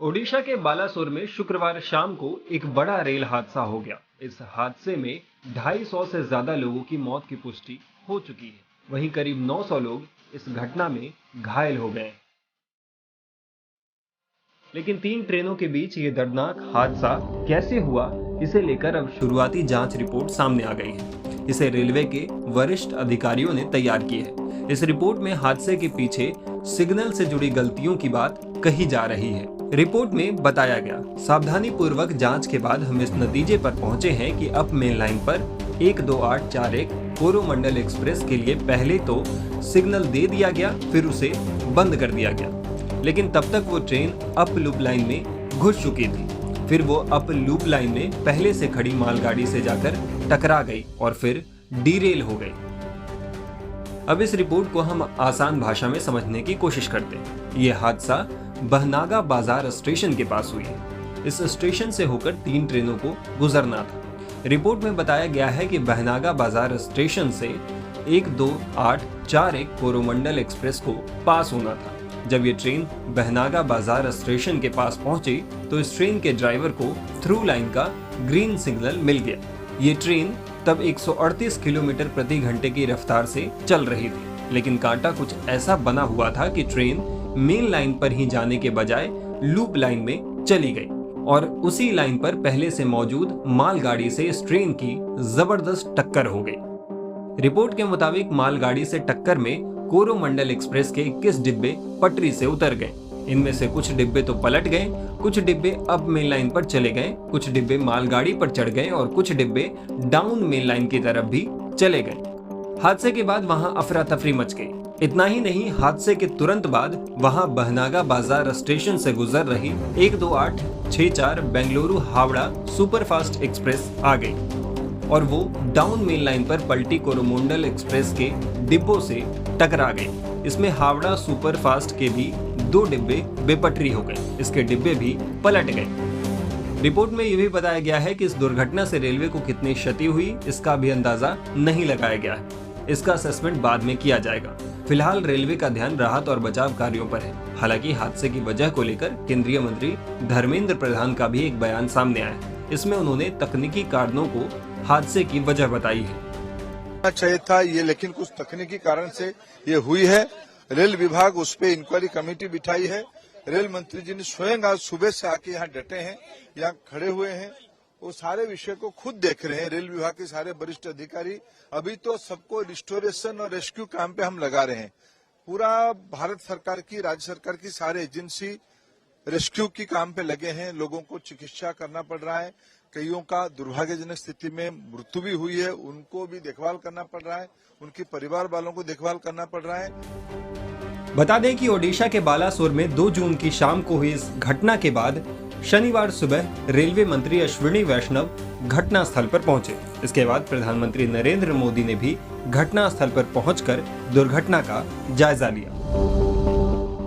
ओडिशा के बालासोर में शुक्रवार शाम को एक बड़ा रेल हादसा हो गया। इस हादसे में 250 से ज्यादा लोगों की मौत की पुष्टि हो चुकी है। वहीं करीब 900 लोग इस घटना में घायल हो गए हैं। लेकिन 3 ट्रेनों के बीच ये दर्दनाक हादसा कैसे हुआ, इसे लेकर अब शुरुआती जांच रिपोर्ट सामने आ गई है। इसे रेलवे के वरिष्ठ अधिकारियों ने तैयार की है। इस रिपोर्ट में हादसे के पीछे सिग्नल से जुड़ी गलतियों की बात कही जा रही है। रिपोर्ट में बताया गया, सावधानी पूर्वक जांच के बाद हम इस नतीजे पर पहुंचे हैं कि अप मेन लाइन पर 12841 कोरोमंडल एक्सप्रेस के लिए पहले तो सिग्नल दे दिया गया, फिर उसे बंद कर दिया गया। लेकिन तब तक वो ट्रेन अप लूप लाइन में घुस चुकी थी। फिर वो अप लूप लाइन में पहले से खड़ी मालगाड़ी से जाकर टकरा गई और फिर डीरेल हो गई। अब इस रिपोर्ट को हम आसान भाषा में समझने की कोशिश करते हैं। ये हादसा बहनागा बाजार स्टेशन के पास हुई है। इस स्टेशन से होकर 3 ट्रेनों को गुजरना था। रिपोर्ट में बताया गया है कि बहनागा बाजार स्टेशन से 12841 कोरोमंडल एक्सप्रेस को पास होना था। जब ये ट्रेन बहनागा बाजार स्टेशन के पास पहुंची तो इस ट्रेन के ड्राइवर को थ्रू लाइन का ग्रीन सिग्नल मिल गया। ये ट्रेन तब 138 किलोमीटर प्रति घंटे की रफ्तार से चल रही थी, लेकिन कांटा कुछ ऐसा बना हुआ था कि ट्रेन मेन लाइन पर ही जाने के बजाय लूप लाइन में चली गई और उसी लाइन पर पहले से मौजूद मालगाड़ी से इस ट्रेन की जबरदस्त टक्कर हो गई। रिपोर्ट के मुताबिक मालगाड़ी से टक्कर में कोरोमंडल एक्सप्रेस के 21 डिब्बे पटरी से उतर गए। इनमें से कुछ डिब्बे तो पलट गए, कुछ डिब्बे अप मेन लाइन पर चले गए, कुछ डिब्बे मालगाड़ी पर चढ़ गए और कुछ डिब्बे डाउन मेन लाइन की तरफ भी चले गए। हादसे के बाद वहां अफरा तफरी मच गई। इतना ही नहीं, हादसे के तुरंत बाद वहां बहनागा बाजार स्टेशन से गुजर रही 12864 बेंगलुरु हावड़ा सुपरफास्ट एक्सप्रेस आ गई और वो डाउन मेन लाइन पर पलटी कोरोमंडल एक्सप्रेस के डिब्बों से टकरा गई। इसमें हावड़ा सुपरफास्ट के भी 2 डिब्बे बेपटरी हो गए, इसके डिब्बे भी पलट गए। रिपोर्ट में यह भी बताया गया है कि इस दुर्घटना से रेलवे को कितनी क्षति हुई, इसका भी अंदाजा नहीं लगाया गया है। इसका असेसमेंट बाद में किया जाएगा। फिलहाल रेलवे का ध्यान राहत और बचाव कार्यों पर है। हालांकि हादसे की वजह को लेकर केंद्रीय मंत्री धर्मेंद्र प्रधान का भी एक बयान सामने आया है। इसमें उन्होंने तकनीकी कारणों को हादसे की वजह बताई है। चाहिए था ये, लेकिन कुछ तकनीकी कारण से ये हुई है। रेल विभाग उस पर इंक्वायरी कमेटी बिठाई है। रेल मंत्री जी ने स्वयं आज सुबह से आके यहाँ डटे हैं, यहाँ खड़े हुए हैं, वो सारे विषय को खुद देख रहे हैं। रेल विभाग के सारे वरिष्ठ अधिकारी अभी तो सबको रिस्टोरेशन और रेस्क्यू काम पे हम लगा रहे हैं। पूरा भारत सरकार की, राज्य सरकार की सारे एजेंसी रेस्क्यू की काम पे लगे हैं। लोगों को चिकित्सा करना पड़ रहा है। कईयों का दुर्भाग्यजनक स्थिति में मृत्यु भी हुई है, उनको भी देखभाल करना पड़ रहा है, उनके परिवार वालों को देखभाल करना पड़ रहा है। बता दें कि ओडिशा के बालासोर में 2 जून की शाम को हुई इस घटना के बाद शनिवार सुबह रेलवे मंत्री अश्विनी वैष्णव घटना स्थल पर पहुंचे। इसके बाद प्रधानमंत्री नरेंद्र मोदी ने भी घटना स्थल पर पहुंचकर दुर्घटना का जायजा लिया।